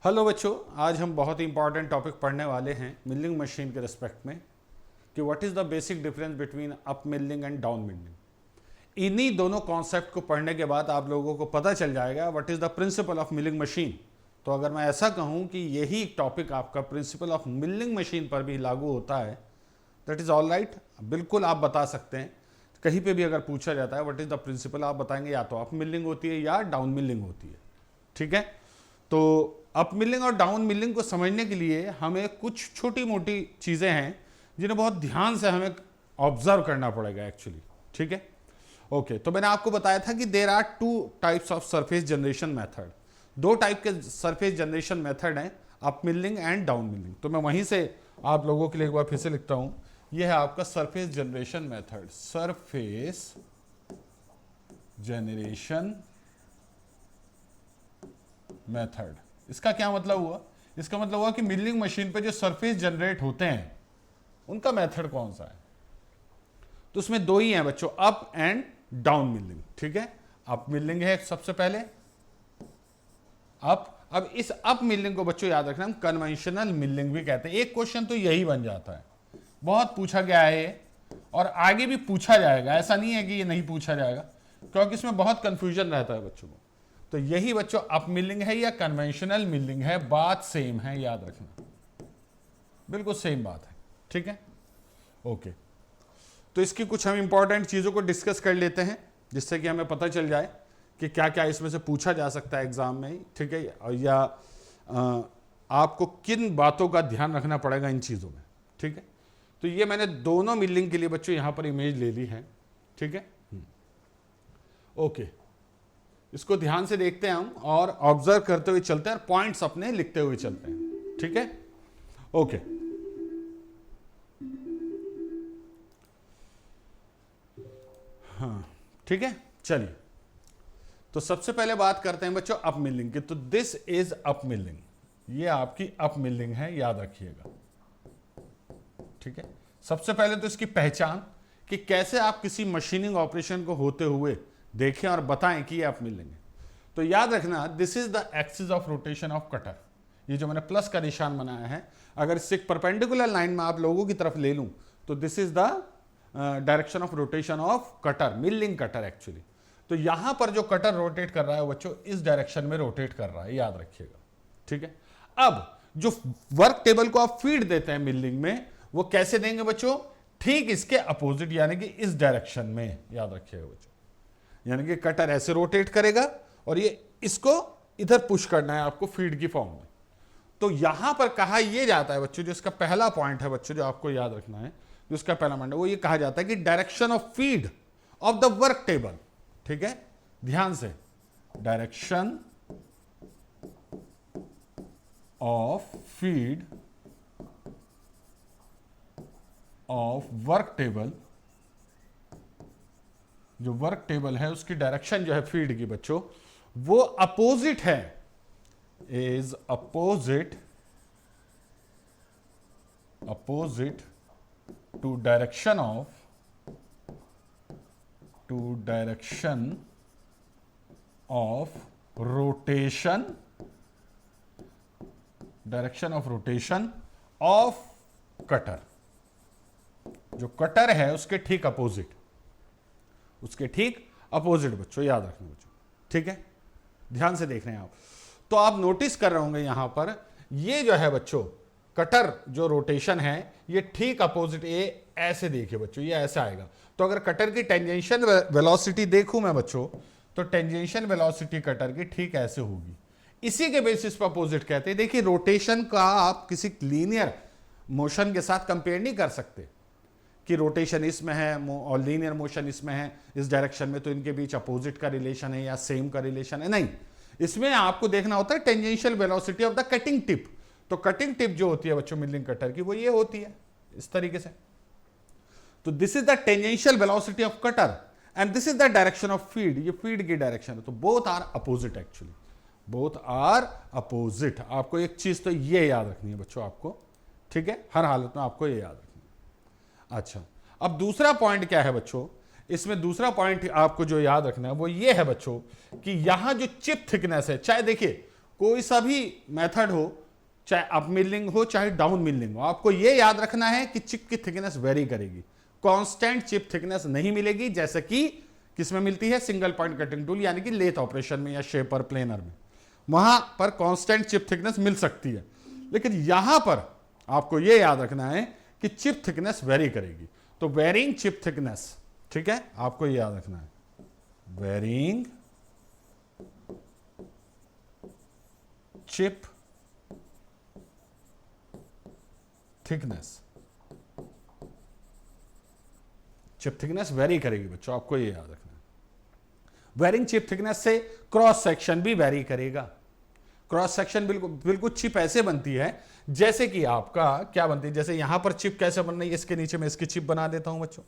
Hello बच्चों, आज हम बहुत ही इंपॉर्टेंट टॉपिक पढ़ने वाले हैं मिलिंग मशीन के रिस्पेक्ट में कि what is the basic difference between up milling and down milling. इन्हीं दोनों कॉन्सेप्ट को पढ़ने के बाद आप लोगों को पता चल जाएगा what is the principle of milling machine. तो अगर मैं ऐसा कहूँ कि यही टॉपिक आपका प्रिंसिपल ऑफ मिलिंग मशीन पर भी लागू होता है, दैट इज़ ऑल राइट, बिल्कुल आप बता सकते हैं। कहीं पे भी अगर पूछा जाता है व्हाट इज़ द प्रिंसिपल, आप बताएंगे या तो अप मिलिंग होती है या डाउन मिलिंग होती है। ठीक है, तो अप मिलिंग और डाउन मिलिंग को समझने के लिए हमें कुछ छोटी मोटी चीज़ें हैं जिन्हें बहुत ध्यान से हमें ऑब्जर्व करना पड़ेगा एक्चुअली। ठीक है, ओके। तो मैंने आपको बताया था कि there are two types of surface generation method. दो टाइप के सरफेस जनरेशन मेथड हैं, up milling and down milling. तो मैं वहीं से आप लोगों के लिए एक बार फिर से लिखता हूं, यह है आपका surface generation method. Surface generation method, इसका क्या मतलब हुआ? इसका मतलब हुआ कि मिलिंग मशीन पे जो सरफेस जनरेट होते हैं उनका मेथड कौन सा है। तो उसमें दो ही हैं बच्चों, अप एंड डाउन मिलिंग। ठीक है, अप मिलिंग है सबसे पहले अप। अब इस अप मिलिंग को बच्चों याद रखना हम कन्वेंशनल मिलिंग भी कहते हैं। एक क्वेश्चन तो यही बन जाता है, बहुत पूछा गया है ये और आगे भी पूछा जाएगा, ऐसा नहीं है कि ये नहीं पूछा जाएगा, क्योंकि इसमें बहुत कंफ्यूजन रहता है बच्चों को। तो यही बच्चों अप मिलिंग है या कन्वेंशनल मिलिंग है, बात सेम है, याद रखना, बिल्कुल सेम बात है। ठीक है, ओके। तो इसकी कुछ हम इंपॉर्टेंट चीजों को डिस्कस कर लेते हैं जिससे कि हमें पता चल जाए कि क्या क्या इसमें से पूछा जा सकता है एग्जाम में। ठीक है, या आपको किन बातों का ध्यान रखना पड़ेगा इन चीजों में। ठीक है, तो ये मैंने दोनों मिलिंग के लिए बच्चों यहां पर इमेज ले ली है। ठीक है, ओके। इसको ध्यान से देखते हैं हम और ऑब्जर्व करते हुए चलते हैं और पॉइंट्स अपने लिखते हुए चलते हैं। ठीक है, ओके। हाँ, ठीक है, चलिए। तो सबसे पहले बात करते हैं बच्चों अप मिलिंग की। तो दिस इज अप मिलिंग, ये आपकी अप मिलिंग है, याद रखिएगा। ठीक है, सबसे पहले तो इसकी पहचान कि कैसे आप किसी मशीनिंग ऑपरेशन को होते हुए देखें और बताएं कि ये अप मिलिंग है। तो याद रखना this is the axis of rotation of cutter. ये जो मैंने प्लस का निशान बनाया है, अगर इससे एक परपेंडिकुलर लाइन में आप लोगों की तरफ ले लूं तो this is the direction of rotation of cutter, milling cutter actually. तो यहां पर जो कटर रोटेट कर रहा है बच्चों इस डायरेक्शन में रोटेट कर रहा है, याद रखिएगा। ठीक है, अब जो वर्क टेबल को आप फीड देते हैं मिलिंग में, वो कैसे देंगे बच्चों? ठीक इसके अपोजिट, यानी कि इस डायरेक्शन में, याद रखिएगा बच्चों। यानी कि कटर ऐसे रोटेट करेगा और ये इसको इधर पुश करना है आपको फीड की फॉर्म में। तो यहां पर कहा यह जाता है बच्चों, जो इसका पहला पॉइंट है बच्चों जो आपको याद रखना है, जो इसका पहला पॉइंट है वो ये कहा जाता है कि direction of feed of the work table. ठीक है, ध्यान से, direction of feed of work table, जो वर्क टेबल है उसकी डायरेक्शन जो है फीड की बच्चों वो अपोजिट है, is opposite to direction of rotation, direction of rotation of cutter. जो कटर है उसके ठीक अपोजिट, उसके ठीक अपोजिट बच्चों, याद रखना बच्चों। ठीक है, ध्यान से देख रहे हैं आप। तो आप नोटिस कर रहे होंगे यहां पर ये जो है बच्चों कटर जो रोटेशन है ये ठीक अपोजिट, ये ऐसे देखिए बच्चों, ये ऐसे आएगा। तो अगर कटर की टेंजेंशियल वेलोसिटी देखूं मैं बच्चों, तो टेंजेंशियल वेलोसिटी कटर की ठीक ऐसे होगी। इसी के बेसिस पर अपोजिट कहते हैं। देखिए, रोटेशन का आप किसी लीनियर मोशन के साथ कंपेयर नहीं कर सकते कि रोटेशन इसमें है और लीनियर मोशन इसमें है इस डायरेक्शन में, तो इनके बीच अपोजिट का रिलेशन है या सेम का रिलेशन है, नहीं। इसमें आपको देखना होता है tangential velocity of the cutting tip. तो कटिंग टिप जो होती है बच्चों मिलिंग कटर की वो ये होती है इस तरीके से। तो this is the tangential velocity of cutter and this is the direction of feed, ये फीड की डायरेक्शन है। तो both are opposite actually, both are opposite. आपको एक चीज तो ये याद रखनी है बच्चों आपको, ठीक है, हर हालत में आपको ये याद रखनी है। अच्छा, अब दूसरा पॉइंट क्या है बच्चों? इसमें दूसरा पॉइंट आपको जो याद रखना है वो ये है बच्चों कि यहां जो चिप थिकनेस है, चाहे देखिए कोई सा भी मेथड हो, चाहे अप मिलिंग हो चाहे डाउन मिलिंग हो, आपको यह याद रखना है कि चिप की थिकनेस वेरी करेगी। कांस्टेंट चिप थिकनेस नहीं मिलेगी, जैसे कि किसमें मिलती है, सिंगल पॉइंट कटिंग टूल यानी कि लेथ ऑपरेशन में या शेपर प्लेनर में, वहां पर कांस्टेंट चिप थिकनेस मिल सकती है। लेकिन यहां पर आपको यह याद रखना है कि चिप थिकनेस वेरी करेगी। तो वेरिंग चिप थिकनेस, ठीक है, आपको यह याद रखना है, varying chip thickness, chip thickness vary करेगी बच्चों, आपको ये याद रखना है। वेरिंग चिप थिकनेस से क्रॉस सेक्शन भी वेरी करेगा। क्रॉस सेक्शन बिल्कुल चिप ऐसे बनती है जैसे कि आपका क्या बनती है, जैसे यहां पर चिप कैसे बन रही है, इसके नीचे मैं इसकी चिप बना देता हूं बच्चों,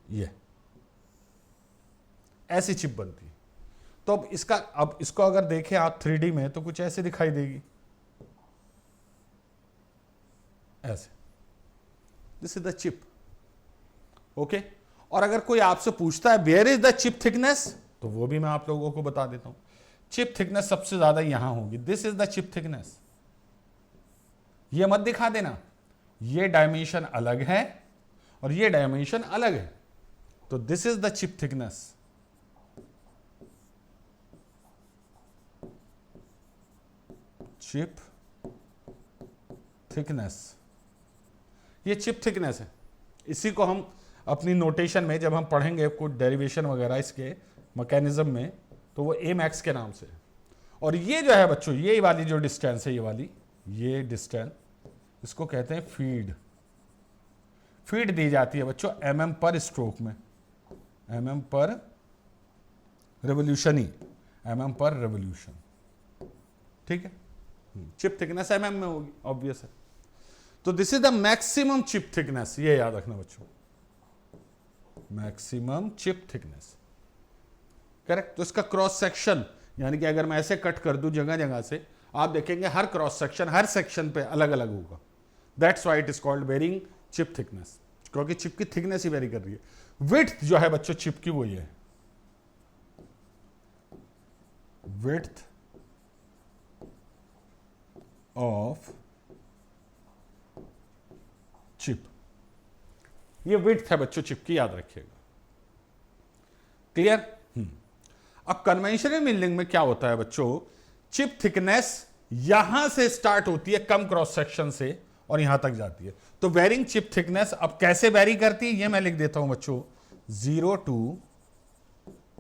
ये ऐसी चिप बनती है। तो अब इसको अगर देखें आप 3D में तो कुछ ऐसे दिखाई देगी, ऐसे, this is the chip, okay. और अगर कोई आपसे पूछता है where is the chip thickness, तो वो भी मैं आप लोगों को बता देता हूं। चिप थिकनेस सबसे ज्यादा यहां होगी, this is the chip thickness. ये मत दिखा देना, ये डायमेंशन अलग है और ये डायमेंशन अलग है, तो this is the chip thickness. Chip thickness, ये चिप थिकनेस है। इसी को हम अपनी नोटेशन में जब हम पढ़ेंगे कुछ डेरिवेशन वगैरह इसके मैकेनिज्म में, तो वो ए मैक्स के नाम से है। और ये जो है बच्चों, ये वाली जो डिस्टेंस है, ये वाली, ये डिस्टेंस, इसको कहते हैं फीड। फीड दी जाती है बच्चों mm पर स्ट्रोक में, mm पर रेवोल्यूशन ही, mm पर रेवोल्यूशन, ठीक है। चिप थिकनेस mm में होगी, ऑब्वियस है। तो this is the maximum chip thickness, ये याद रखना बच्चों, मैक्सिमम चिप थिकनेस, करेक्ट। तो इसका क्रॉस सेक्शन, यानी कि अगर मैं ऐसे कट कर दूं जगह जगह से, आप देखेंगे हर क्रॉस सेक्शन हर सेक्शन पे अलग अलग होगा। That's why it is called varying chip thickness, क्योंकि चिप की थिकनेस ही वेरी कर रही है। विड्थ जो है बच्चों चिप की, वो ये है, विड्थ ऑफ चिप, ये विड्थ है बच्चों चिप की, याद रखिएगा, क्लियर। अब कन्वेंशनल मिलिंग में क्या होता है बच्चों, चिप थिकनेस यहां से स्टार्ट होती है कम क्रॉस सेक्शन से और यहां तक जाती है। तो वेरिंग चिप थिकनेस अब कैसे वेरी करती है, ये मैं लिख देता हूं बच्चों, 0 to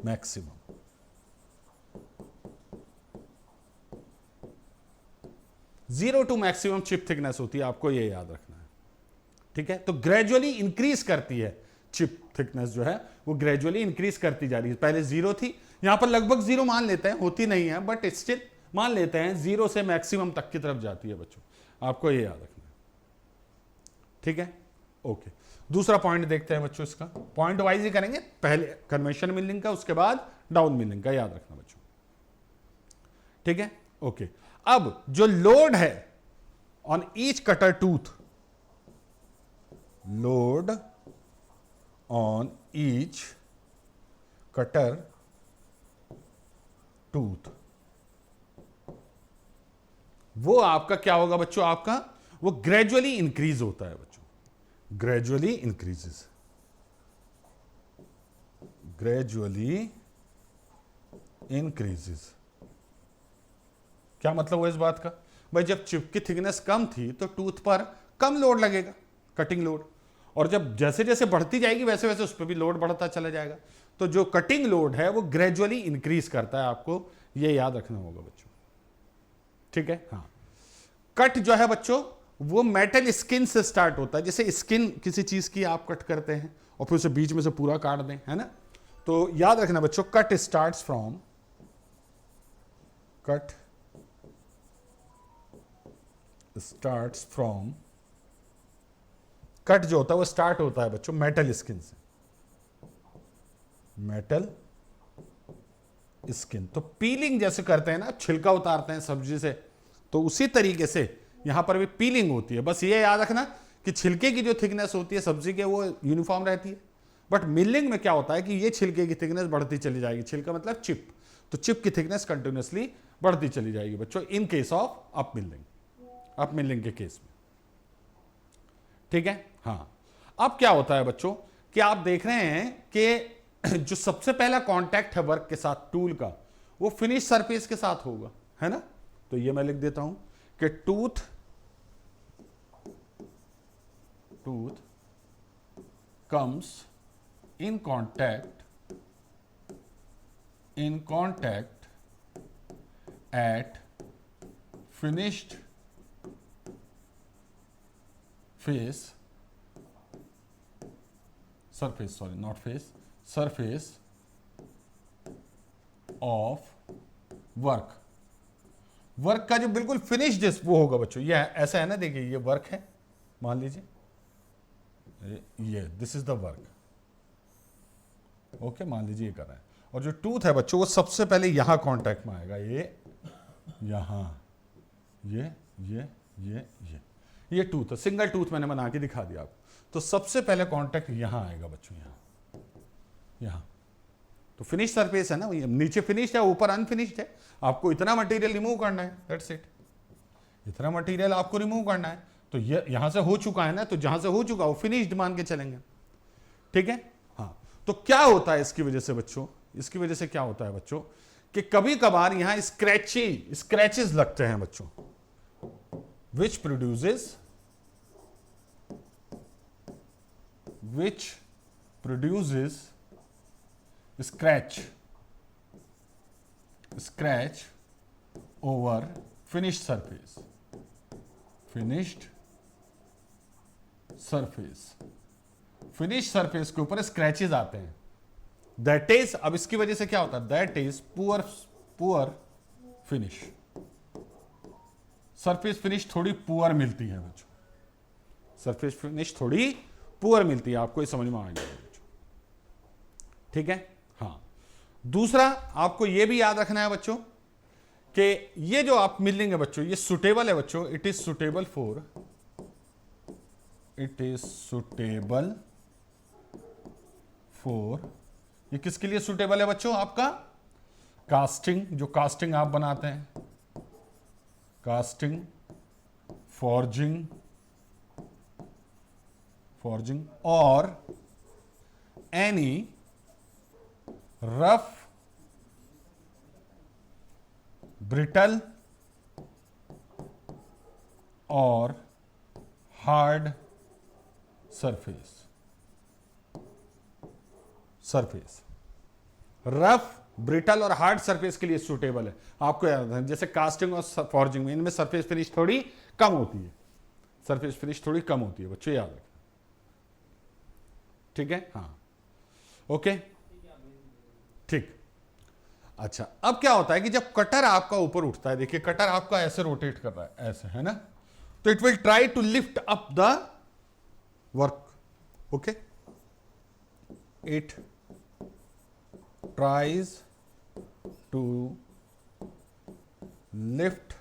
maximum. Zero to maximum chip thickness होती है, आपको ये याद रखना है, ठीक है। तो ग्रेजुअली इंक्रीज करती है चिप थिकनेस, जो है वो ग्रेजुअली इंक्रीज करती जा रही है। पहले 0 थी, यहां पर लगभग 0 मान लेते हैं, होती नहीं है बट स्टिल मान लेते हैं, 0 से मैक्सिमम तक की तरफ जाती है बच्चों, आपको ये याद रखना है, ठीक है, ओके। दूसरा पॉइंट देखते हैं बच्चों, इसका पॉइंट वाइज ही करेंगे, पहले कन्वेंशन मिलिंग का, उसके बाद डाउन मिलिंग का, याद रखना बच्चों, ठीक है, ओके। अब जो लोड है on each cutter tooth, load on each cutter tooth, वो आपका क्या होगा बच्चों, आपका वो ग्रेजुअली इंक्रीज होता है बच्चों, ग्रेजुअली इंक्रीजेस, ग्रेजुअली इंक्रीजेस। क्या मतलब हुआ इस बात का, भाई जब चिप की थिकनेस कम थी तो टूथ पर कम लोड लगेगा, कटिंग लोड, और जब जैसे जैसे बढ़ती जाएगी वैसे वैसे उस पर भी लोड बढ़ता चला जाएगा। तो जो कटिंग लोड है वो ग्रेजुअली इंक्रीज करता है, आपको ये याद रखना होगा बच्चों, ठीक है। हाँ, कट जो है बच्चों वो मेटल स्किन से स्टार्ट होता है, जैसे स्किन किसी चीज की आप कट करते हैं और फिर उसे बीच में से पूरा काट दें, है ना। तो याद रखना बच्चों, cut starts from, cut starts from, cut जो होता है वो स्टार्ट होता है बच्चों मेटल स्किन से, मेटल स्किन। तो पीलिंग जैसे करते हैं ना, छिलका उतारते हैं सब्जी से, तो उसी तरीके से यहां पर भी पीलिंग होती है। बस ये याद रखना कि छिलके की जो थिकनेस होती है सब्जी के, वो यूनिफॉर्म रहती है, बट मिलिंग में क्या होता है कि ये छिलके की थिकनेस बढ़ती चली जाएगी, छिलका मतलब चिप, तो चिप की थिकनेस कंटिन्यूसली बढ़ती चली जाएगी बच्चों, in case of up milling के केस में। ठीक है, हाँ। अब क्या होता है बच्चों कि आप देख रहे हैं कि जो सबसे पहला कांटेक्ट है वर्क के साथ टूल का, वो फिनिश सरफेस के साथ होगा, है ना। तो ये मैं लिख देता हूं कि tooth comes in contact at finished surface of work का जो बिल्कुल फिनिश्ड वो होगा बच्चों। ये ऐसा है ना, देखिए ये वर्क है, मान लीजिए ये this is the work, okay, मान लीजिए ये कर रहा है। और जो टूथ है बच्चों वो सबसे पहले यहां कांटेक्ट में आएगा, ये यहां, ये टूथ है, सिंगल टूथ मैंने बना के दिखा दिया आपको। तो सबसे पहले कांटेक्ट यहां आएगा बच्चों, यहां। तो फिनिश सरफेस है ना, नीचे फिनिश्ड है, ऊपर अनफिनिश्ड है। आपको इतना मटेरियल रिमूव करना है, दैट्स इट। इतना मटेरियल आपको रिमूव करना है, तो ये यहां से हो चुका है ना, तो जहां से हो चुका वो फिनिश्ड मान के चलेंगे। ठीक है, हाँ। तो क्या होता है इसकी वजह से बच्चों, इसकी वजह से क्या होता है बच्चों कि कभी कभार यहां स्क्रैचेस लगते हैं बच्चों, which produces scratch over finished surface के ऊपर स्क्रैचेस आते हैं। दैट इज, अब इसकी वजह से क्या होता है, that is poor finish, surface finish थोड़ी पुअर मिलती है बच्चों, सरफेस फिनिश थोड़ी पुअर मिलती है, आपको ये समझ में आ गया बच्चों। ठीक है, हाँ। दूसरा आपको ये भी याद रखना है बच्चों कि ये जो आप मिलिंग है बच्चों, ये सुटेबल है बच्चों, इट इज सुटेबल फॉर ये किसके लिए सुटेबल है बच्चों, आपका कास्टिंग, जो कास्टिंग आप बनाते हैं, कास्टिंग, फॉर्जिंग और एनी रफ, ब्रिटल और हार्ड सरफेस। रफ, ब्रिटल और हार्ड सरफेस के लिए सूटेबल है। आपको याद है जैसे कास्टिंग और फॉर्जिंग में इनमें सरफेस फिनिश थोड़ी कम होती है, बच्चों याद रखें। ठीक है, हाँ, ओके, ठीक। अच्छा, अब क्या होता है कि जब कटर आपका ऊपर उठता है, देखिए कटर आपका ऐसे रोटेट कर रहा है, ऐसे, है ना, तो it will try to lift up the work, okay, it tries to lift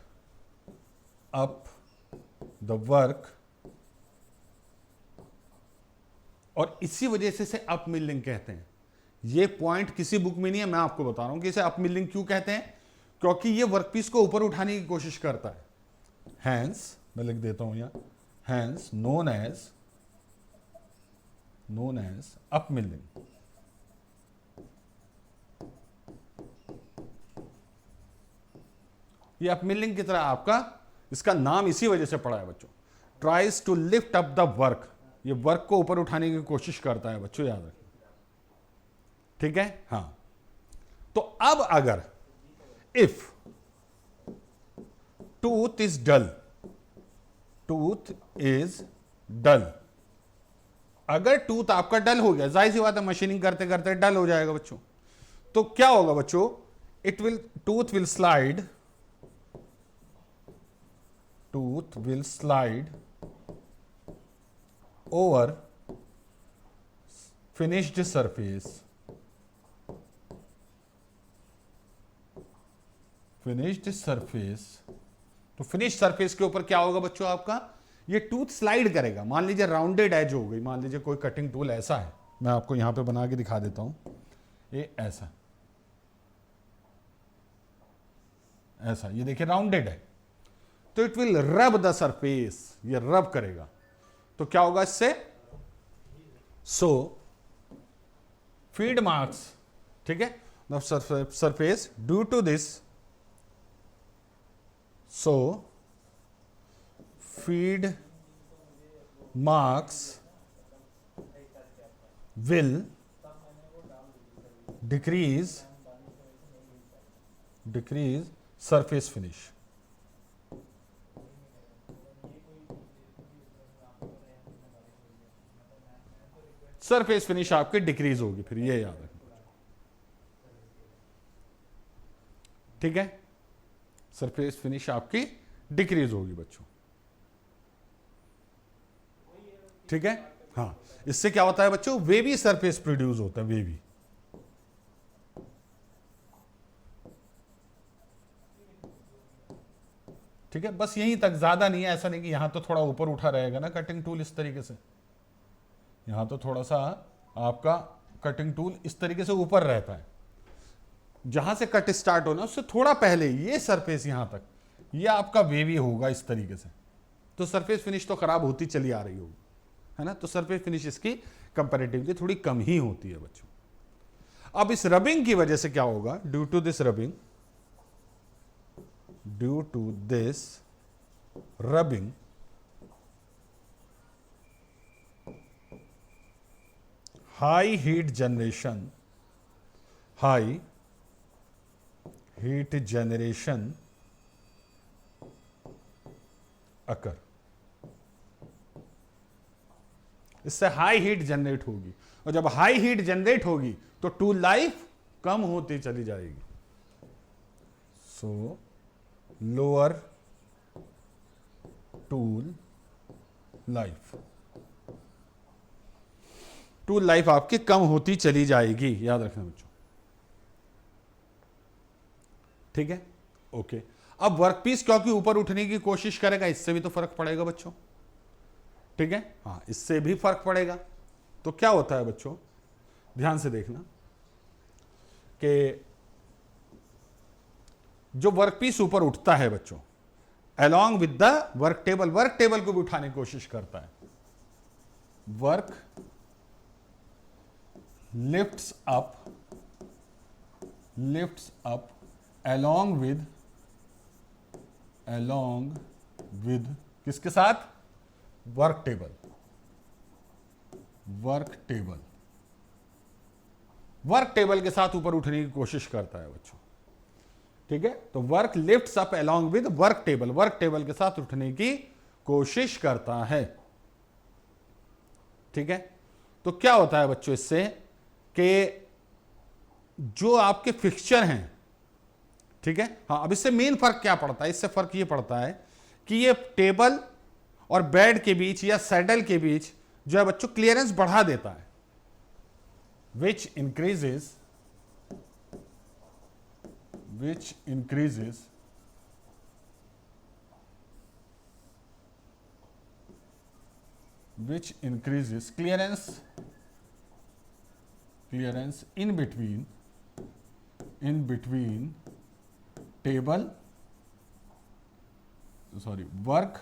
up the work, और इसी वजह से इसे अप मिलिंग कहते हैं। ये पॉइंट किसी बुक में नहीं है, मैं आपको बता रहा हूं कि इसे अप मिलिंग क्यों कहते हैं, क्योंकि ये वर्कपीस को ऊपर उठाने की कोशिश करता है। हैंस, मैं लिख देता हूं यहां, hence known as up milling. ये अप मिलिंग की तरह आपका, इसका नाम इसी वजह से पड़ा है बच्चों, tries to lift up the work, ये वर्क को ऊपर उठाने की कोशिश करता है बच्चों, याद रखें। ठीक है, हाँ। तो अब अगर इफ टूथ इज डल, अगर टूथ आपका डल हो गया, जाहिर सी बात है मशीनिंग करते करते डल हो जाएगा बच्चों, तो क्या होगा बच्चों, tooth will slide over finished surface, तो फिनिश सरफेस के ऊपर क्या होगा बच्चों, आपका ये टूथ स्लाइड करेगा। मान लीजिए राउंडेड एज हो गई, मान लीजिए कोई कटिंग टूल ऐसा है, मैं आपको यहां पे बना के दिखा देता हूं, ये ऐसा, ऐसा, ये देखिए राउंडेड है, तो इट विल रब द सरफेस, ये रब करेगा, तो क्या होगा इससे? सो फीड मार्क्स, ठीक है, the surface due to this, so feed marks will decrease surface finish. Surface finish आपकी डिक्रीज होगी, फिर ये याद रखना, ठीक है, सरफेस फिनिश आपकी डिक्रीज होगी बच्चों, ठीक है। हाँ, इससे क्या होता है बच्चों? वेवी सरफेस प्रोड्यूस होता है, वेवी, ठीक है, बस यहीं तक, ज्यादा नहीं है, ऐसा नहीं कि यहां तो थोड़ा ऊपर उठा रहेगा ना कटिंग टूल इस तरीके से, यहां तो थोड़ा सा आपका कटिंग टूल इस तरीके से ऊपर रहता है, जहां से कट स्टार्ट होना उससे थोड़ा पहले ये सरफेस यहां तक, ये आपका वेवी होगा इस तरीके से, तो सरफेस फिनिश तो खराब होती चली आ रही होगी, है ना, तो सरफेस फिनिश इसकी कंपैरेटिवली थोड़ी कम ही होती है बच्चों। अब इस रबिंग की वजह से क्या होगा? Due to this rubbing, due to this rubbing, high heat generation, high heat generation occur, इससे हाई हीट जनरेट होगी, और जब हाई हीट जनरेट होगी तो टूल लाइफ कम होती चली जाएगी, सो lower tool life, tool life आपकी कम होती चली जाएगी, याद रखना बच्चों, ठीक है, ओके। अब वर्कपीस क्योंकि ऊपर उठने की कोशिश करेगा, इससे भी तो फर्क पड़ेगा बच्चों, ठीक है, हाँ, इससे भी फर्क पड़ेगा, तो क्या होता है बच्चों, ध्यान से देखना कि जो वर्कपीस ऊपर उठता है बच्चों, along with the work table को भी उठाने की कोशिश करता है, work lifts up along with किसके साथ? वर्क टेबल के साथ ऊपर उठने की कोशिश करता है बच्चों, ठीक है, तो work lifts up along with work table के साथ उठने की कोशिश करता है, ठीक है। तो क्या होता है बच्चों इससे कि जो आपके फिक्सचर हैं, ठीक है, हाँ, अब इससे मेन फर्क क्या पड़ता है? इससे फर्क ये पड़ता है कि ये टेबल और बेड के बीच या सैडल के बीच जो है बच्चों क्लियरेंस बढ़ा देता है, which increases clearance in between work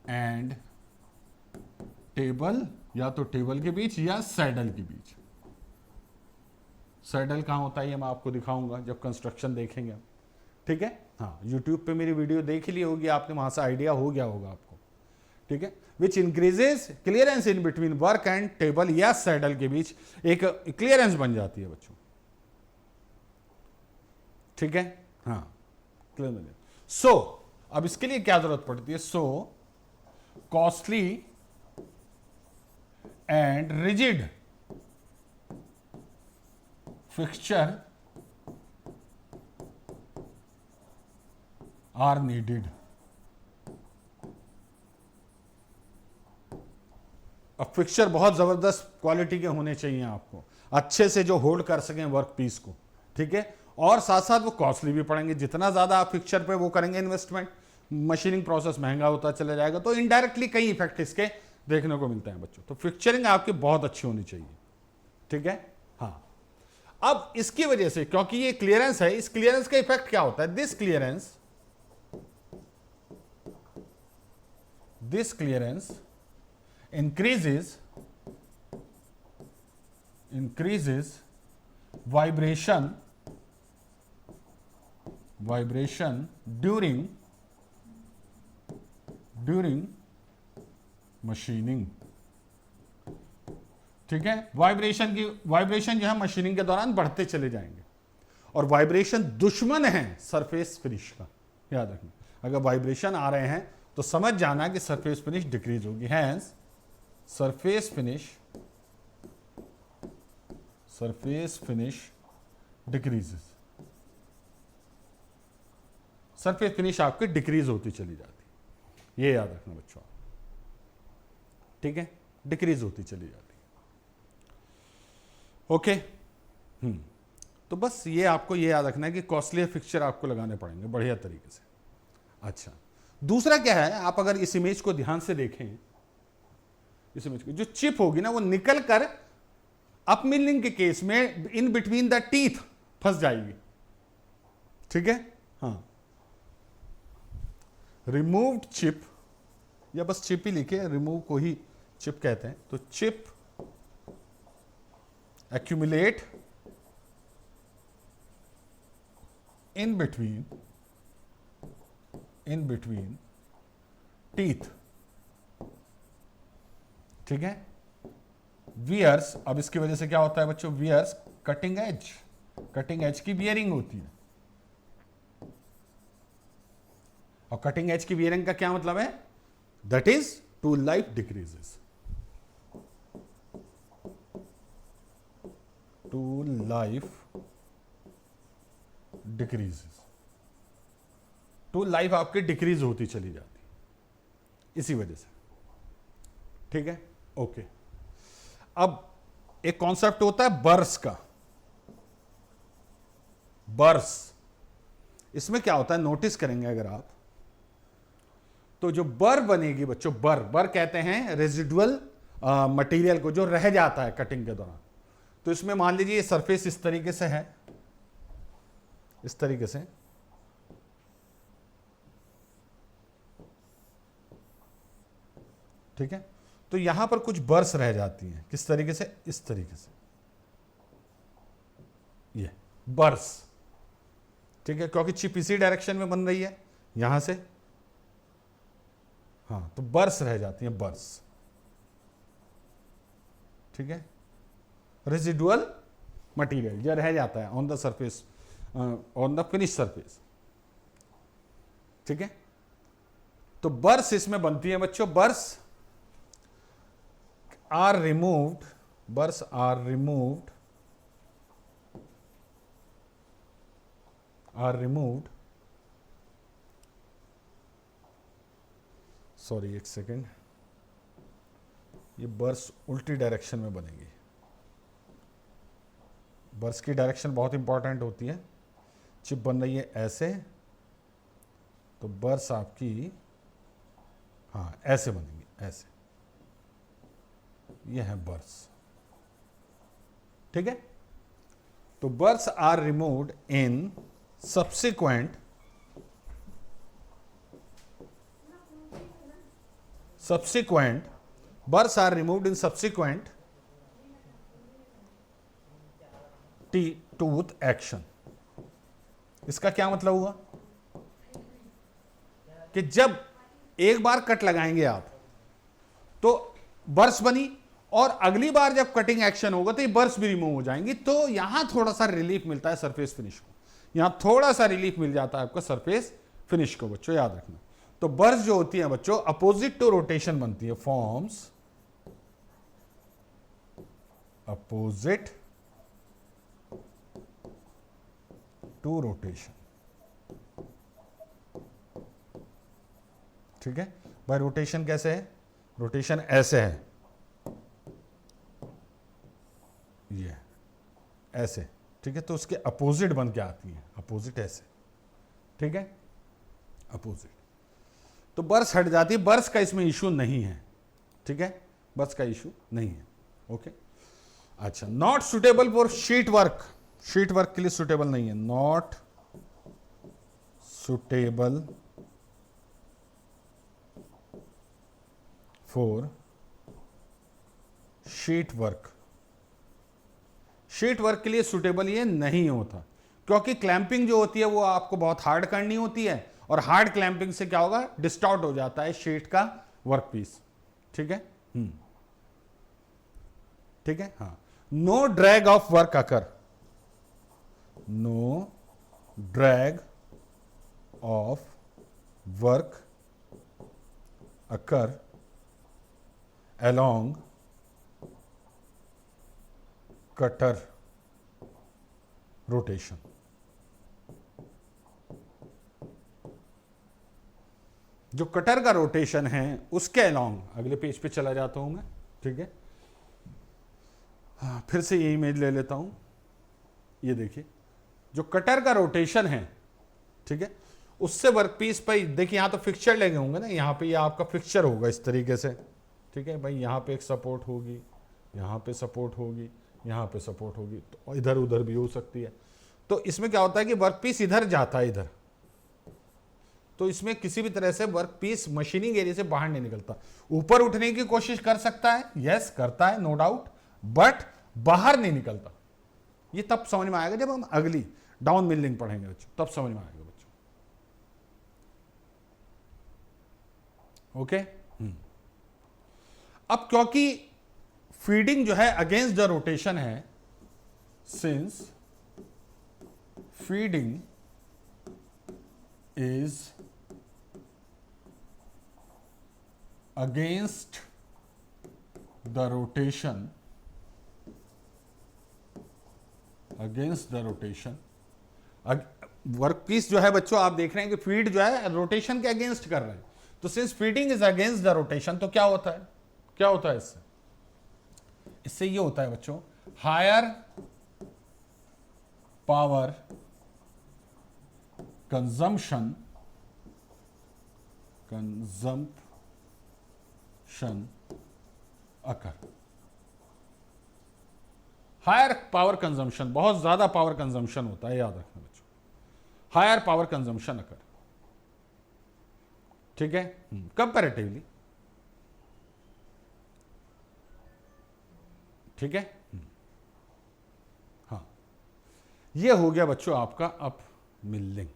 and table, या तो टेबल के बीच या सैडल के बीच। सैडल कहाँ होता है ये मैं आपको दिखाऊंगा जब कंस्ट्रक्शन देखेंगे, ठीक है, हाँ, यूट्यूब पे मेरी वीडियो देख ही ली होगी आपने, वहां से आइडिया हो गया होगा आपको, ठीक है। Which increases clearance in between work and table या सैडल के बीच एक क्लियरेंस बन जाती है बच्चों, ठीक है, हाँ, क्लियर बन जाती। सो अब इसके लिए क्या जरूरत पड़ती है? So costly and rigid fixture are needed. अब फिक्सचर बहुत जबरदस्त क्वालिटी के होने चाहिए आपको, अच्छे से जो होल्ड कर सकें वर्क पीस को, ठीक है, और साथ साथ वो कॉस्टली भी पड़ेंगे। जितना ज्यादा आप फिक्सचर पे वो करेंगे इन्वेस्टमेंट, मशीनिंग प्रोसेस महंगा होता चला जाएगा, तो इनडायरेक्टली कई इफेक्ट इसके देखने को मिलते हैं बच्चों। तो फिक्सचरिंग आपकी बहुत अच्छी होनी चाहिए, ठीक है, हाँ। अब इसकी वजह से, क्योंकि ये क्लियरेंस है, इस क्लियरेंस का इफेक्ट क्या होता है, this clearance increases vibration during machining. ठीक है, वाइब्रेशन जो है मशीनिंग के दौरान बढ़ते चले जाएंगे, और वाइब्रेशन दुश्मन है सरफेस फिनिश का, याद रखना। अगर वाइब्रेशन आ रहे हैं तो समझ जाना कि सरफेस फिनिश डिक्रीज होगी। Hence surface finish decreases, surface finish आपकी डिक्रीज होती चली जाती, ये याद रखना बच्चों। ठीक है, डिक्रीज होती चली जाती। ओके, तो बस ये आपको ये याद रखना है कि कॉस्टली फिक्सचर आपको लगाने पड़ेंगे बढ़िया तरीके से। अच्छा, दूसरा क्या है, आप अगर इस इमेज को ध्यान से देखें, इस इमेज को, जो चिप होगी ना वो निकल कर अपमिलिंग के केस में इन बिटवीन द टीथ फंस जाएगी। ठीक है, हाँ, रिमूव्ड चिप, या बस चिप ही लिखे, रिमूव को ही चिप कहते हैं, तो chip accumulate in between teeth। ठीक है, वियर्स, अब इसकी वजह से क्या होता है बच्चों, वियर्स कटिंग एज की वियरिंग होती है, और कटिंग एज की वियरिंग का क्या मतलब है, that is tool life decreases, tool life आपकी डिक्रीज होती चली जाती इसी वजह से। ठीक है, ओके। अब एक कॉन्सेप्ट होता है बर्स का। बर्स, इसमें क्या होता है, नोटिस करेंगे अगर आप, तो जो बर बनेगी बच्चों, बर कहते हैं रेजिडुअल मटेरियल को जो रह जाता है कटिंग के दौरान। तो इसमें मान लीजिए ये सरफेस इस तरीके से है, इस तरीके से, ठीक है, तो यहां पर कुछ बर्स रह जाती हैं, किस तरीके से, इस तरीके से, ये बर्स। ठीक है, क्योंकि चिप इसी डायरेक्शन में बन रही है यहां से, हाँ, तो बर्स रह जाती हैं, बर्स। ठीक है, रेजिडुअल मटेरियल जो रह जाता है on the surface, on the finish surface. ठीक है, तो बर्स इसमें बनती है बच्चों, बर्स आर रिमूव्ड सॉरी एक सेकेंड, ये बर्स उल्टी डायरेक्शन में बनेगी। बर्स की डायरेक्शन बहुत इंपॉर्टेंट होती है। चिप बन रही है ऐसे, तो बर्स आपकी, हाँ, ऐसे बनेंगी, ऐसे, ये है बर्स। ठीक है, तो burrs are removed in subsequent burrs are removed in subsequent tooth action. इसका क्या मतलब हुआ कि जब एक बार कट लगाएंगे आप तो बर्स बनी, और अगली बार जब कटिंग एक्शन होगा तो ये बर्स भी रिमूव हो जाएंगी, तो यहां थोड़ा सा रिलीफ मिलता है सरफेस फिनिश को, यहां थोड़ा सा रिलीफ मिल जाता है आपका सरफेस फिनिश को बच्चों, याद रखना। तो बर्स जो होती है बच्चों अपोजिट टू रोटेशन बनती है, फॉर्म्स अपोजिट टू रोटेशन। ठीक है भाई, रोटेशन कैसे है, रोटेशन ऐसे है, ये ऐसे। ठीक है, तो उसके अपोजिट बन के आती है, अपोजिट ऐसे। ठीक है, अपोजिट, तो बर्स हट जाती है, बर्स का इसमें इशू नहीं है। ठीक है, बर्स का इशू नहीं है। ओके, अच्छा, not suitable for sheet work. Sheet work के लिए सुटेबल नहीं है, not suitable for sheet work. Sheet work के लिए सुटेबल ये नहीं होता, क्योंकि क्लैंपिंग जो होती है वो आपको बहुत हार्ड करनी होती है, और हार्ड क्लैंपिंग से क्या होगा, डिस्टॉर्ट हो जाता है शीट का वर्क पीस। ठीक है, ठीक है। हाँ, no drag of work occur, no drag of work occur along cutter rotation। जो कटर का रोटेशन है उसके अलोंग, अगले पेज पे चला जाता हूं मैं। ठीक है, हाँ, फिर से ये इमेज ले लेता हूं। ये देखिए, जो कटर का रोटेशन है, ठीक है, उससे वर्कपीस पर देखिए, यहां तो फिक्सचर लगे होंगे ना, यहां पे ये आपका फिक्सचर होगा इस तरीके से। ठीक है भाई, यहाँ पे एक सपोर्ट होगी, यहाँ पे सपोर्ट होगी, यहाँ पे सपोर्ट होगी, तो इधर उधर भी हो सकती है। तो इसमें क्या होता है कि वर्कपीस इधर जाता है इधर, तो इसमें किसी भी तरह से वर्कपीस मशीनिंग एरिया से बाहर नहीं निकलता। ऊपर उठने की कोशिश कर सकता है, यस करता है, नो डाउट, बट बाहर नहीं निकलता। ये तब समझ में आएगा जब हम अगली डाउन मिलिंग पढ़ेंगे बच्चों, तब समझ में आएगा बच्चों। ओके, अब क्योंकि फीडिंग जो है अगेंस्ट द रोटेशन है, since feeding is against the rotation, against the rotation, workpiece जो है बच्चों आप देख रहे हैं कि फीड जो है रोटेशन के अगेंस्ट कर रहे हैं। तो since feeding is against the rotation, तो क्या होता है, क्या होता है इससे, इससे ये होता है बच्चों, हायर पावर कंजम्पशन, अकर। हायर पावर कंजम्पशन, बहुत ज्यादा पावर कंजम्पशन होता है, याद रखना बच्चों, हायर पावर कंजम्पशन अकर। ठीक है, कंपैरेटिवली। ठीक है, हाँ, ये हो गया बच्चों आपका अप मिलिंग।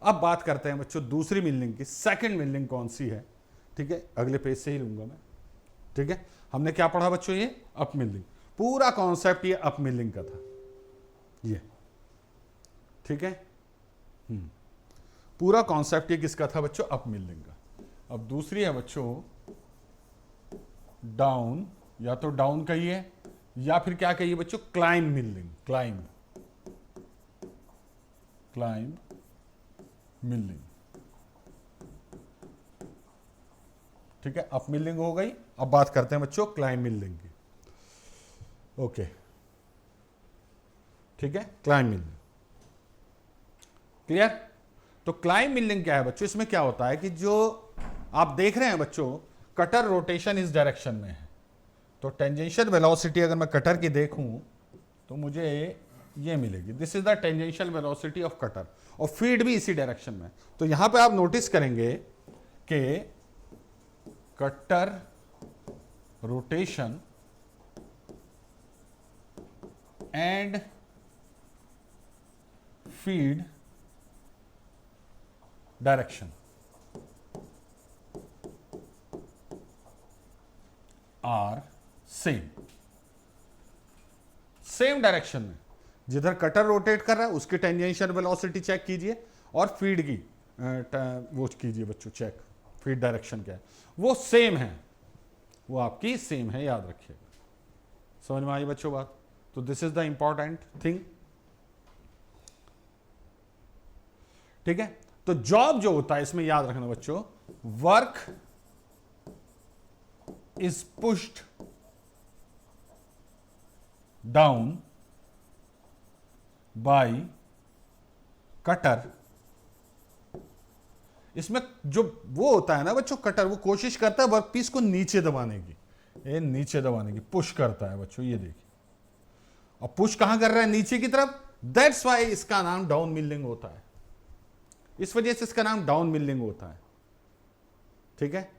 अब बात करते हैं बच्चों दूसरी मिलिंग की। सेकंड मिलिंग कौन सी है, ठीक है, अगले पेज से ही लूंगा मैं। ठीक है, हमने क्या पढ़ा बच्चों, ये अप मिलिंग, पूरा कॉन्सेप्ट ये अप मिलिंग का था ये। ठीक है, पूरा कॉन्सेप्ट ये किसका था बच्चों, अप मिलिंग का। अब दूसरी है बच्चों डाउन, या तो डाउन कहिए या फिर क्या कहिए बच्चों, क्लाइंब मिलिंग, क्लाइंब मिलिंग। ठीक है, अप मिलिंग हो गई। अब बात करते हैं बच्चों क्लाइंब मिलिंग की। ओके, ठीक है, क्लाइंब मिलिंग क्लियर। तो क्लाइंब मिलिंग क्या है बच्चों, इसमें क्या होता है कि जो आप देख रहे हैं बच्चों, कटर रोटेशन इस डायरेक्शन में है, तो टेंजेंशियल वेलोसिटी अगर मैं कटर की देखूं तो मुझे ये मिलेगी, this is the tangential velocity of cutter, और फीड भी इसी डायरेक्शन में। तो यहां पे आप नोटिस करेंगे कि cutter rotation and feed direction are same direction में। जिधर कटर रोटेट कर रहा है उसकी टेंजेंशियल वेलोसिटी चेक कीजिए, और फीड की वो कीजिए बच्चों चेक, फीड डायरेक्शन क्या है, वो सेम है, वो आपकी सेम है, याद रखिएगा। समझ में आई बच्चों बात। तो this is the important thing. ठीक है, तो जॉब जो होता है इसमें याद रखना बच्चों, work is pushed down by cutter. इसमें जो वो होता है ना बच्चों, कटर वो कोशिश करता है वर्कपीस को नीचे दबाने की, ये नीचे दबाने की पुश करता है बच्चों, ये देखिए और पुश कहां कर रहा है, नीचे की तरफ, दैट्स वाई इसका नाम डाउन मिलिंग होता है, इस वजह से इसका नाम डाउन मिलिंग होता है। ठीक है,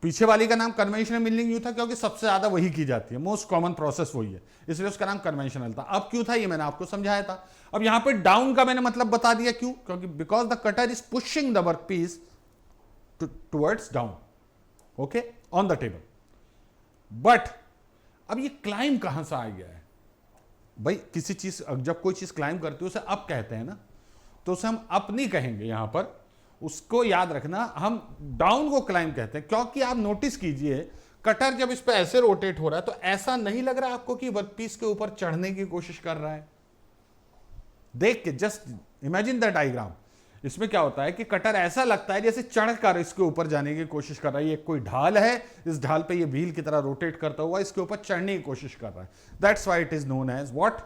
पीछे वाली का नाम कन्वेंशनल मिलिंग यूं था क्योंकि सबसे ज्यादा वही की जाती है, मोस्ट कॉमन प्रोसेस वही है, इसलिए उसका नाम कन्वेंशनल था। अब क्यों था ये मैंने आपको समझाया था। अब यहां पे डाउन का मैंने मतलब बता दिया क्यों, क्योंकि because the cutter is pushing the work piece towards down, okay, on the table. But अब ये क्लाइम कहां से आ गया है भाई, किसी चीज जब कोई चीज क्लाइम करती है उसे अप कहते हैं ना, तो उसे हम अप नहीं कहेंगे यहां पर, उसको याद रखना, हम डाउन को क्लाइम कहते हैं। क्योंकि आप नोटिस कीजिए कटर जब इस पे ऐसे रोटेट हो रहा है तो ऐसा नहीं लग रहा आपको कि वर्कपीस के ऊपर चढ़ने की कोशिश कर रहा है। देख के जस्ट इमेजिन द डायग्राम, इसमें क्या होता है कि कटर ऐसा लगता है जैसे चढ़कर इसके ऊपर जाने की कोशिश कर रहा है। ये कोई ढाल है, इस ढाल पे ये व्हील की तरह रोटेट करता हुआ इसके ऊपर चढ़ने की कोशिश कर रहा है। That's why it is known as what,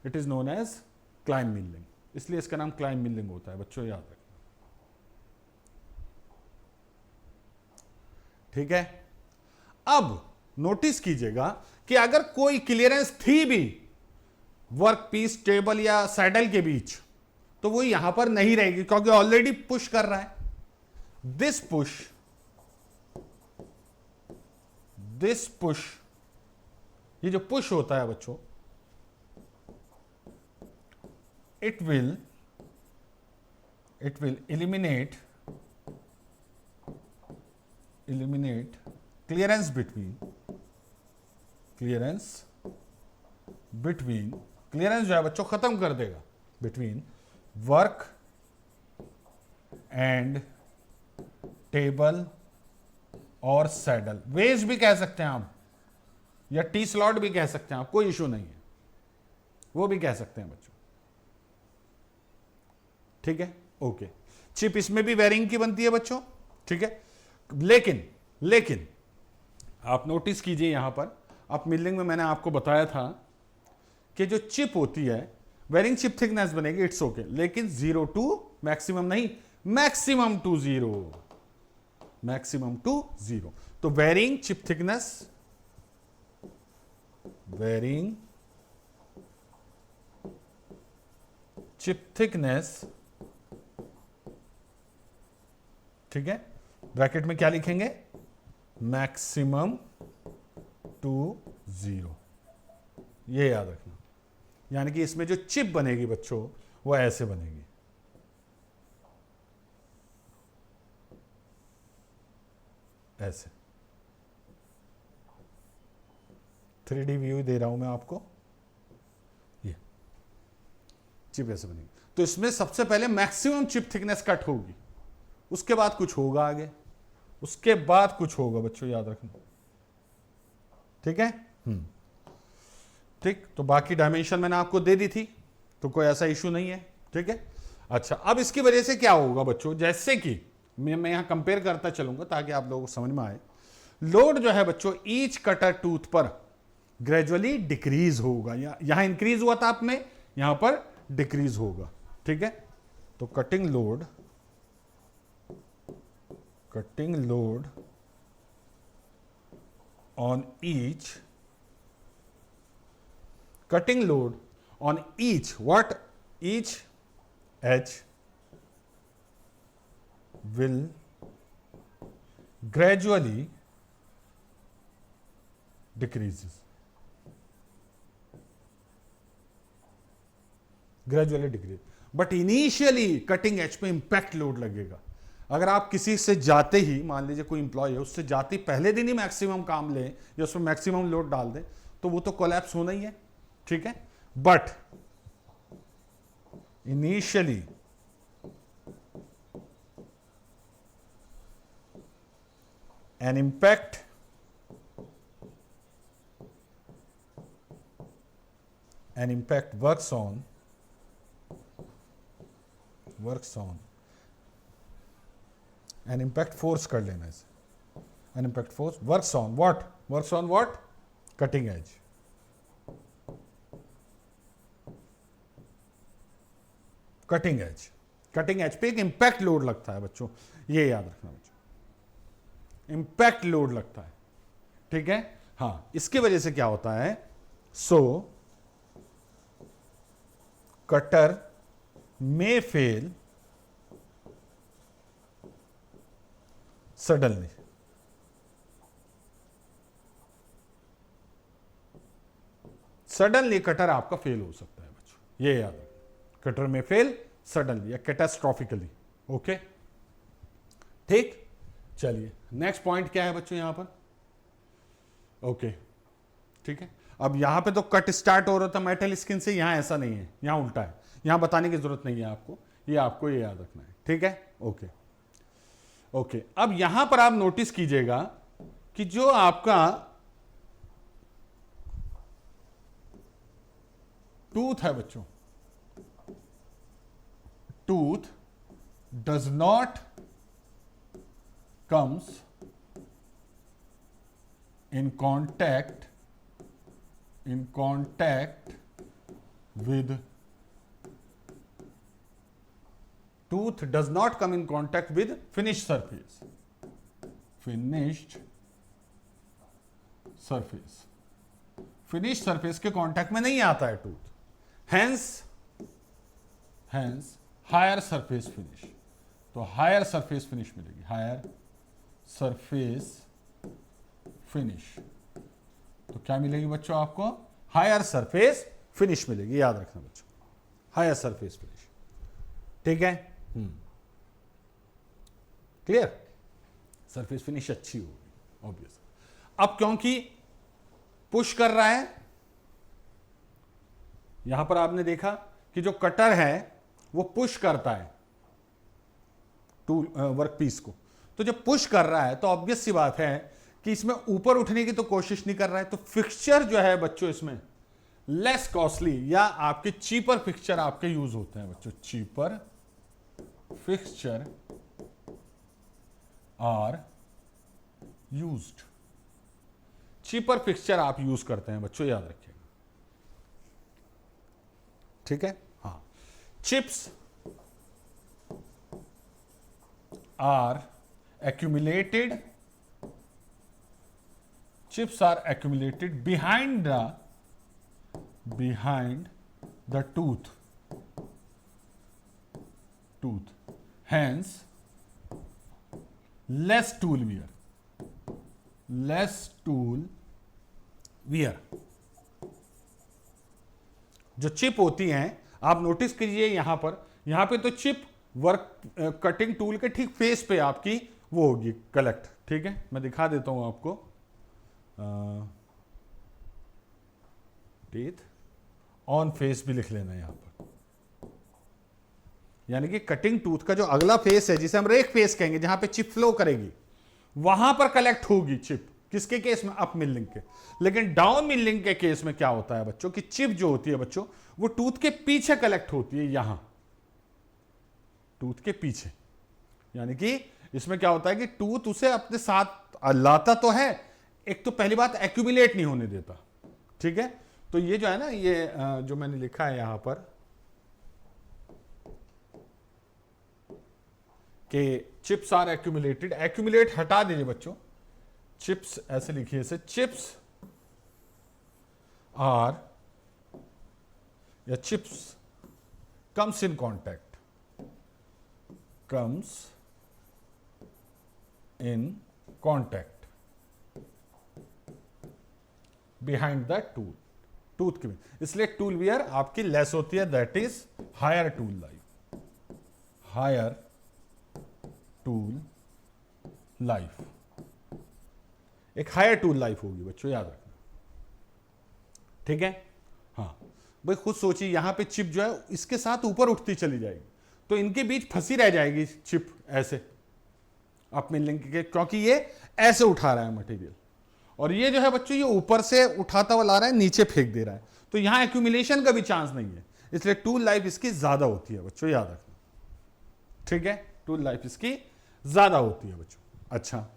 it is known as climb milling, इसलिए इसका नाम क्लाइंब मिलिंग होता है बच्चों, याद रखना। ठीक है, अब नोटिस कीजिएगा कि अगर कोई क्लियरेंस थी भी वर्क पीस, टेबल या सैडल के बीच, तो वो यहां पर नहीं रहेगी क्योंकि ऑलरेडी पुश कर रहा है। दिस पुश, ये जो पुश होता है बच्चों, इट विल eliminate clearance जो है बच्चों खत्म कर देगा बिटवीन वर्क एंड टेबल और सैडल। वेज भी कह सकते हैं आप, या टी स्लॉट भी कह सकते हैं आप, कोई इशू नहीं है, वो भी कह सकते हैं बच्चों। ठीक है, ओके। चिप इसमें भी वेरिंग की बनती है बच्चों, ठीक है। लेकिन आप नोटिस कीजिए यहां पर, आप मिलिंग में मैंने आपको बताया था कि जो चिप होती है वेरिंग चिप थिकनेस बनेगी, इट्स ओके, लेकिन 0 टू मैक्सिमम नहीं, मैक्सिमम टू जीरो। तो वेरिंग चिप थिकनेस, ठीक है, ब्रैकेट में क्या लिखेंगे, मैक्सिमम टू 0, ये याद रखना। यानी कि इसमें जो चिप बनेगी बच्चों वो ऐसे बनेगी, ऐसे 3D व्यू दे रहा हूं मैं आपको, ये चिप ऐसे बनेगी। तो इसमें सबसे पहले मैक्सिमम चिप थिकनेस कट होगी, उसके बाद कुछ होगा आगे, उसके बाद कुछ होगा बच्चों, याद रखना। ठीक है, ठीक। तो बाकी डायमेंशन मैंने आपको दे दी थी, तो कोई ऐसा इशू नहीं है। ठीक है, अच्छा, अब इसकी वजह से क्या होगा बच्चों, जैसे कि मैं यहां कंपेयर करता चलूंगा ताकि आप लोगों को समझ में आए। लोड जो है बच्चों ईच कटर टूथ पर ग्रेजुअली डिक्रीज होगा, यहां इंक्रीज हुआ था आप में, यहां पर डिक्रीज होगा। ठीक है, तो cutting load on each edge will gradually decreases, but initially cutting edge पे इंपैक्ट लोड लगेगा। अगर आप किसी से जाते ही, मान लीजिए कोई इंप्लॉय है, उससे जाते ही पहले दिन ही मैक्सिमम काम लें या उसमें मैक्सिमम लोड डाल दें, तो वो तो कोलैप्स होना ही है। ठीक है, but initially an impact works on an impact force कर लेना इसे, an impact force works on what cutting edge। Cutting edge पे एक इंपैक्ट लोड लगता है बच्चों, ये याद रखना बच्चों, इंपैक्ट लोड लगता है। ठीक है, हाँ, इसकी वजह से क्या होता है, so cutter may fail suddenly. Suddenly cutter आपका फेल हो सकता है बच्चों, ये याद रखना, कटर में फेल सडनली या कैटास्ट्रॉफिकली। ओके, ठीक, चलिए नेक्स्ट पॉइंट क्या है बच्चों यहां पर। ओके, ठीक है, अब यहां पे तो कट स्टार्ट हो रहा था मेटल स्किन से, यहां ऐसा नहीं है, यहां उल्टा है, यहां बताने की जरूरत नहीं है आपको, ये आपको ये याद रखना है, ठीक है। ओके ओके, अब यहां पर आप नोटिस कीजिएगा कि जो आपका टूथ है बच्चों, tooth does not comes in contact with, tooth does not come in contact with finished surface, finished surface के कांटेक्ट में नहीं आता है tooth, hence higher surface finish, तो हायर सरफेस फिनिश मिलेगी, हायर सरफेस फिनिश, तो क्या मिलेगी बच्चों आपको, हायर सरफेस फिनिश मिलेगी, याद रखना बच्चों, हायर सरफेस फिनिश, ठीक है, क्लियर, सरफेस फिनिश अच्छी होगी ऑब्वियस। अब क्योंकि पुश कर रहा है, यहां पर आपने देखा कि जो कटर है वो पुश करता है टूल वर्क पीस को, तो जब पुश कर रहा है तो ऑब्वियस सी बात है कि इसमें ऊपर उठने की तो कोशिश नहीं कर रहा है, तो फिक्सचर जो है बच्चों इसमें लेस कॉस्टली या आपके चीपर फिक्सचर आपके यूज होते हैं बच्चों, cheaper fixture are used, cheaper fixture आप यूज करते हैं बच्चों, याद रखिएगा, ठीक है। हाँ, chips are accumulated, chips are accumulated behind the tooth, hence less tool wear, जो चिप होती हैं आप नोटिस कीजिए यहां पे तो चिप वर्क कटिंग टूल के ठीक फेस पे आपकी वो होगी कलेक्ट, ठीक है, मैं दिखा देता हूं आपको, टीथ ऑन फेस भी लिख लेना यहां पर, यानी कि कटिंग टूथ का जो अगला फेस है जिसे हम रेक फेस कहेंगे, जहां पे चिप फ्लो करेगी, वहां पर कलेक्ट होगी चिप, किसके केस में, अप मिलिंग के। लेकिन डाउन मिलिंग के केस में क्या होता है बच्चों कि चिप जो होती है बच्चों वो टूथ के पीछे कलेक्ट होती है, यहां टूथ के पीछे, यानी कि इसमें क्या होता है कि टूथ उसे अपने साथ लाता तो है, एक तो पहली बात एक्यूमुलेट नहीं होने देता, ठीक है, तो ये जो है ना, ये जो मैंने लिखा है यहां पर कि चिप्स आर एक्यूमुलेटेड, एक्यूमुलेट हटा दीजिए बच्चों, चिप्स ऐसे लिखिए, इसे चिप्स आर या chips comes in contact, comes in contact behind the tooth के, इसलिए टूल वियर आपकी लेस होती है, that is higher tool life, higher tool life, एक हायर टूल लाइफ होगी बच्चों, याद रखना, ठीक है। हाँ भाई, खुद सोचिए यहां पे चिप जो है इसके साथ ऊपर उठती चली जाएगी, तो इनके बीच फंसी रह जाएगी चिप ऐसे अप मिलिंग के, क्योंकि ये ऐसे उठा रहा है मटेरियल, और ये जो है बच्चों ये ऊपर से उठाता हुआ ला रहा है, नीचे फेंक दे रहा है, तो यहां एक्यूमुलेशन का भी चांस नहीं है, इसलिए टूल लाइफ इसकी ज्यादा होती है बच्चों, याद रखना, ठीक है, टूल लाइफ इसकी ज्यादा होती है बच्चों। अच्छा,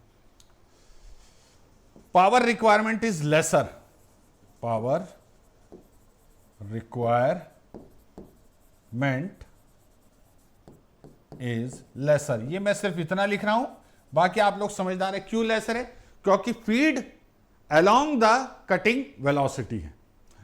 power requirement is lesser, power requirement is lesser, ये मैं सिर्फ इतना लिख रहा हूं, बाकी आप लोग समझदार है, क्यों लेसर है, क्योंकि feed along the cutting velocity है,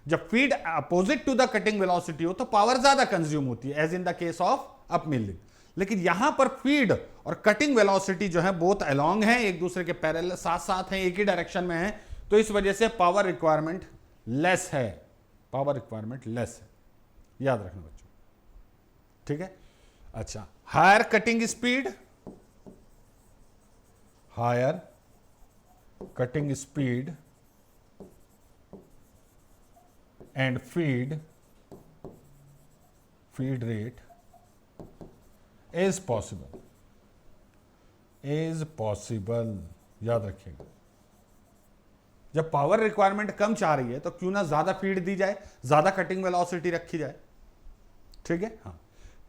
जब feed opposite to the cutting velocity हो तो पावर ज्यादा कंज्यूम होती है, as in the case of up milling. लेकिन यहां पर फीड और कटिंग वेलोसिटी जो है बोथ अलोंग है, एक दूसरे के पैरेलल साथ साथ हैं, एक ही डायरेक्शन में है, तो इस वजह से पावर रिक्वायरमेंट लेस है, पावर रिक्वायरमेंट लेस है, याद रखना बच्चों। ठीक है, अच्छा, higher cutting speed, higher cutting speed and feed rate is possible, याद रखिएगा। जब पावर रिक्वायरमेंट कम चाह रही है तो क्यों ना ज्यादा फीड दी जाए, ज्यादा कटिंग वेलोसिटी रखी जाए। ठीक है, हाँ।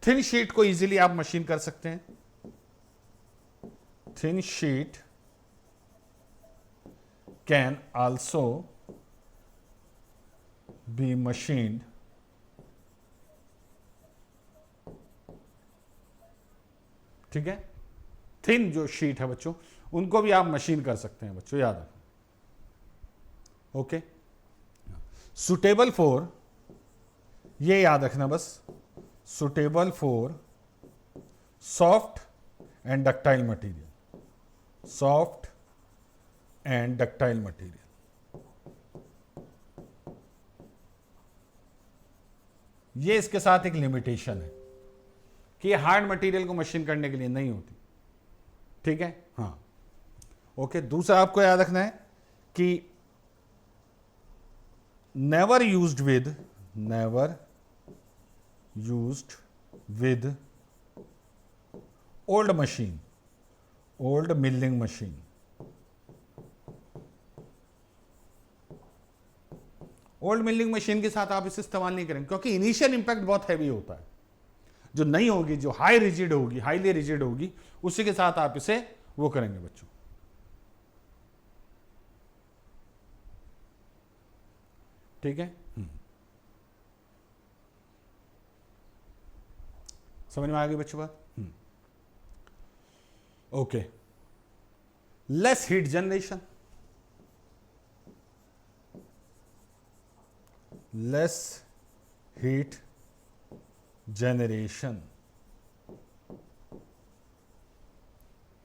थिन शीट को इजीली आप मशीन कर सकते हैं, thin sheet can also be machined ठीक है, थिन जो शीट है बच्चों उनको भी आप मशीन कर सकते हैं बच्चों, याद रखना। ओके, सुटेबल फॉर, ये याद रखना बस, suitable for soft and ductile material, soft and ductile material. ये इसके साथ एक लिमिटेशन है कि हार्ड मटेरियल को मशीन करने के लिए नहीं होती। ठीक है, हाँ। ओके, दूसरा आपको याद रखना है कि never used with old machine, old milling machine. Old milling machine के साथ आप इसे इस्तेमाल नहीं करेंगे क्योंकि इनिशियल इंपैक्ट बहुत हैवी होता है। जो नहीं होगी, जो हाई रिजिड होगी, हाईली रिजिड होगी, उसी के साथ आप इसे वो करेंगे बच्चों। ठीक है, समझ में आ गई बच्चों बात? Okay, less heat generation, less heat generation,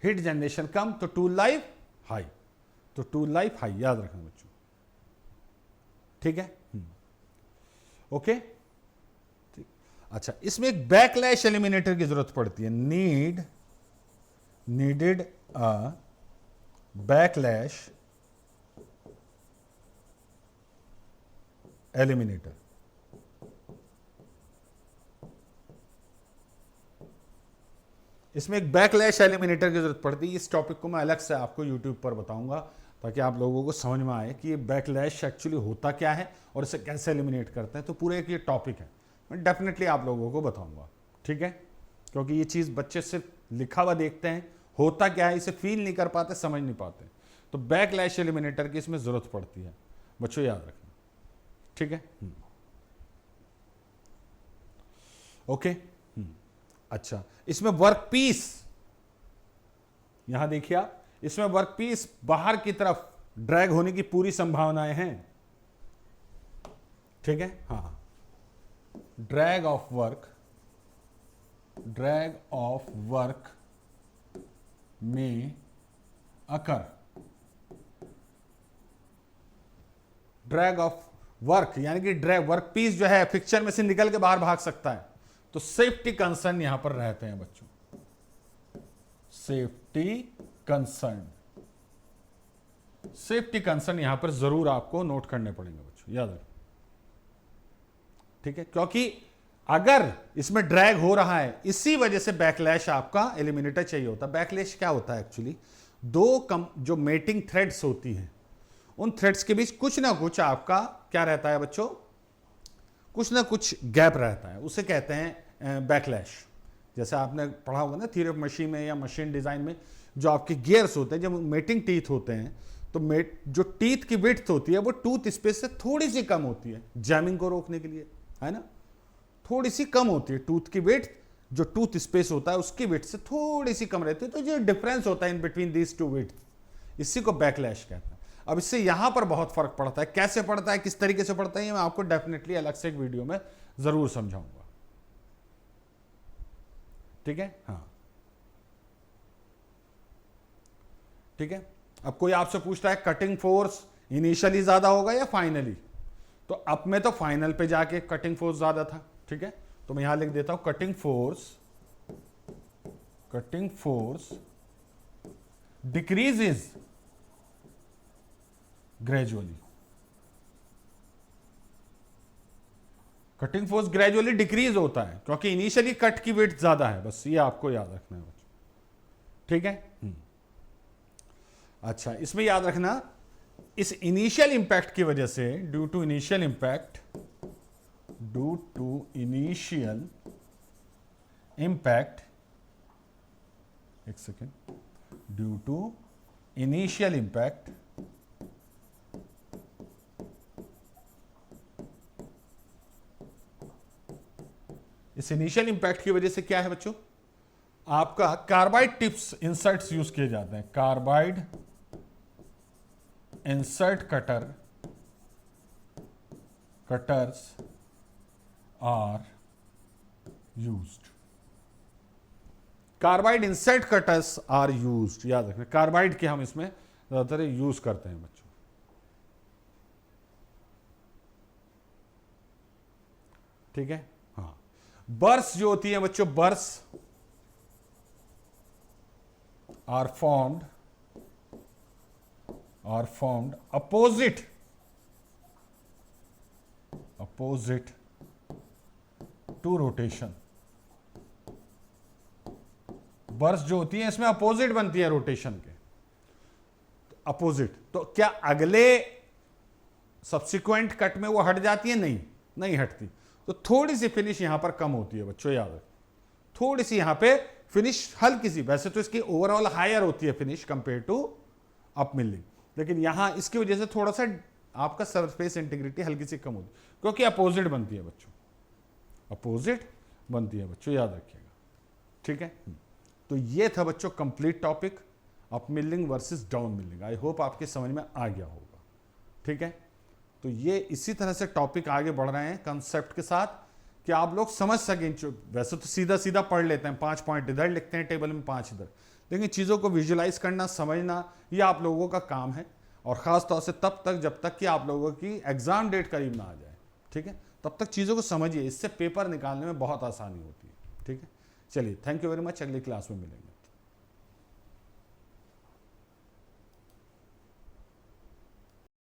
heat generation कम तो टूल लाइफ हाई, तो टूल लाइफ हाई, याद रखना बच्चों। ठीक है, ओके, ठीक। अच्छा, इसमें एक बैकलैश एलिमिनेटर की जरूरत पड़ती है, नीडेड अ बैकलैश एलिमिनेटर। इसमें एक बैकलैश एलिमिनेटर की जरूरत पड़ती है। इस टॉपिक को मैं अलग से आपको यूट्यूब पर बताऊंगा ताकि आप लोगों को समझ में आए कि ये बैकलैश एक्चुअली होता क्या है और इसे कैसे एलिमिनेट करते हैं। तो पूरे एक ये टॉपिक है, मैं डेफिनेटली आप लोगों को बताऊंगा। ठीक है, क्योंकि ये चीज़ बच्चे सिर्फ लिखा हुआ देखते हैं, होता क्या है इसे फील नहीं कर पाते, समझ नहीं पाते। तो बैकलैश एलिमिनेटर की इसमें जरूरत पड़ती है बच्चों, याद रखना। ठीक है, ओके। अच्छा, इसमें वर्क पीस, यहां देखिए आप, इसमें वर्क पीस बाहर की तरफ ड्रैग होने की पूरी संभावनाएं हैं। ठीक है, हाँ, ड्रैग ऑफ वर्क में अकर, ड्रैग ऑफ वर्क यानी कि ड्रैग वर्क पीस जो है फिक्चर में से निकल के बाहर भाग सकता है, तो सेफ्टी कंसर्न यहां पर रहते हैं बच्चों, सेफ्टी कंसर्न यहां पर जरूर आपको नोट करने पड़ेंगे बच्चों, याद रखें। ठीक है, क्योंकि अगर इसमें ड्रैग हो रहा है इसी वजह से बैकलैश आपका एलिमिनेटर चाहिए होता है। बैकलैश क्या होता है एक्चुअली, दो जो मेटिंग थ्रेड्स होती हैं उन थ्रेड्स के बीच कुछ ना कुछ आपका क्या रहता है बच्चों, कुछ ना कुछ गैप रहता है, उसे कहते हैं बैकलैश। जैसे आपने पढ़ा होगा ना थियरी ऑफ मशीन में या मशीन डिजाइन में, जो आपके गियर्स होते हैं, जब मेटिंग टीथ होते हैं तो जो टीथ की विड्थ होती है वो टूथ स्पेस से थोड़ी सी कम होती है, जैमिंग को रोकने के लिए, है ना, थोड़ी सी कम होती है टूथ की विड्थ, जो टूथ स्पेस होता है उसकी विड्थ से थोड़ी सी कम रहती है। तो जो डिफरेंस होता है in between these two width, इसी को बैकलैश कहते हैं। अब इससे यहां पर बहुत फर्क पड़ता है, कैसे पड़ता है, किस तरीके से पड़ता है, ये मैं आपको डेफिनेटली अलग से एक वीडियो में जरूर समझाऊंगा। ठीक है, हाँ ठीक है। अब कोई आपसे पूछता है कटिंग फोर्स इनिशियली ज्यादा होगा या फाइनली, तो अब में तो फाइनल पे जाके कटिंग फोर्स ज्यादा था। ठीक है, तो मैं यहां लिख देता हूं cutting force decreases gradually. Cutting force gradually decrease होता है क्योंकि इनिशियली कट की वेट ज्यादा है, बस ये आपको याद रखना है बच्चों। ठीक है, अच्छा इसमें याद रखना इस इनिशियल इंपैक्ट की वजह से, ड्यू टू इनिशियल इंपैक्ट, एक second, due to initial impact इस इनिशियल इंपैक्ट की वजह से क्या है बच्चों, आपका कार्बाइड टिप्स इंसर्ट्स यूज किए जाते हैं। Carbide insert cutters are used. Carbide insert cutters are used, याद रखना कार्बाइड के हम इसमें ज्यादातर यूज करते हैं बच्चों। ठीक है, हाँ। बर्स जो होती है बच्चों, burrs are formed opposite to rotation। Burrs जो होती है इसमें अपोजिट बनती है रोटेशन के, अपोजिट। तो क्या अगले सब्सिक्वेंट कट में वो हट जाती है? नहीं हटती। तो थोड़ी सी फिनिश यहां पर कम होती है बच्चों, याद रखो थोड़ी सी यहां पे फिनिश हल्की सी, वैसे तो इसकी ओवरऑल हायर होती है finish compare to up milling, लेकिन यहां इसकी वजह से थोड़ा सा आपका सरफेस इंटीग्रिटी हल्की सी कम होती है क्योंकि अपोजिट बनती है बच्चों, अपोजिट बनती है बच्चों, याद रखिएगा। ठीक है, तो ये था बच्चों complete topic up milling versus down milling. I hope आपके समझ में आ गया होगा। ठीक है, तो ये इसी तरह से टॉपिक आगे बढ़ रहे हैं कंसेप्ट के साथ कि आप लोग समझ सकें। वैसे तो सीधा सीधा पढ़ लेते हैं, 5 पॉइंट इधर लिखते हैं टेबल में, 5 इधर, लेकिन चीज़ों को विजुलाइज करना, समझना, ये आप लोगों का काम है। और ख़ास तौर से तब तक जब तक कि आप लोगों की एग्ज़ाम डेट करीब ना आ जाए। ठीक है, तब तक चीज़ों को समझिए, इससे पेपर निकालने में बहुत आसानी होती है। ठीक है, चलिए थैंक यू वेरी मच, अगली क्लास में मिलेंगे।